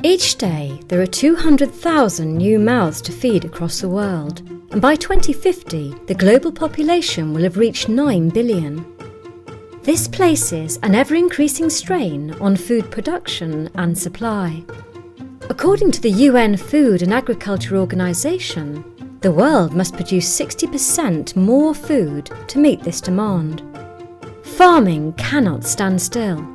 Each day, there are 200,000 new mouths to feed across the world, and by 2050, the global population will have reached 9 billion. This places an ever-increasing strain on food production and supply. According to the UN Food and Agriculture Organization, the world must produce 60% more food to meet this demand. Farming cannot stand still.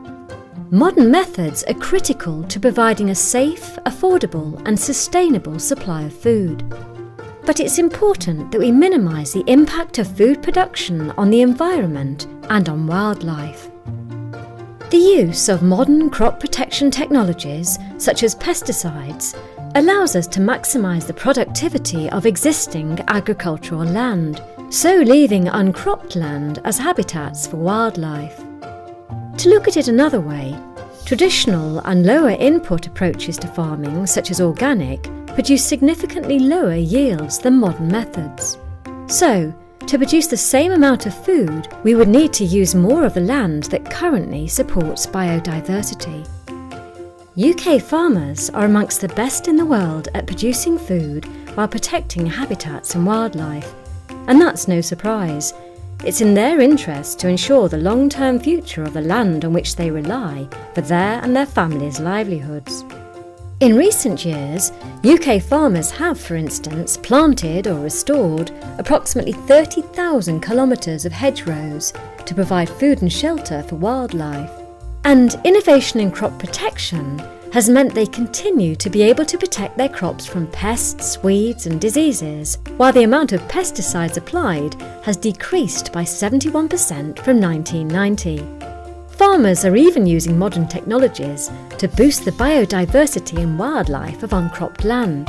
Modern methods are critical to providing a safe, affordable and sustainable supply of food. But it's important that we minimise the impact of food production on the environment and on wildlife. The use of modern crop protection technologies, such as pesticides, allows us to maximise the productivity of existing agricultural land, so leaving uncropped land as habitats for wildlife. To look at it another way, traditional and lower input approaches to farming, such as organic, produce significantly lower yields than modern methods. So, to produce the same amount of food, we would need to use more of the land that currently supports biodiversity. UK farmers are amongst the best in the world at producing food while protecting habitats and wildlife. And that's no surprise. It's in their interest to ensure the long-term future of the land on which they rely for their and their families' livelihoods. In recent years, UK farmers have, for instance, planted or restored approximately 30,000 kilometres of hedgerows to provide food and shelter for wildlife. And innovation in crop protection has meant they continue to be able to protect their crops from pests, weeds and diseases, while the amount of pesticides applied has decreased by 71% from 1990. Farmers are even using modern technologies to boost the biodiversity and wildlife of uncropped land.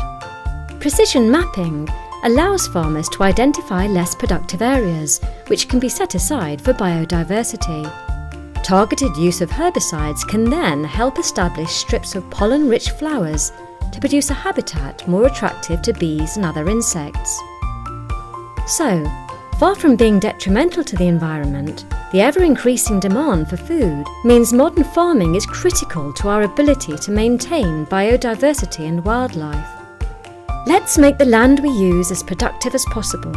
Precision mapping allows farmers to identify less productive areas, which can be set aside for biodiversity. Targeted use of herbicides can then help establish strips of pollen-rich flowers to produce a habitat more attractive to bees and other insects. So, far from being detrimental to the environment, the ever-increasing demand for food means modern farming is critical to our ability to maintain biodiversity and wildlife. Let's make the land we use as productive as possible,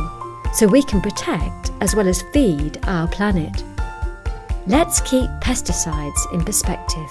so we can protect as well as feed our planet. Let's keep pesticides in perspective.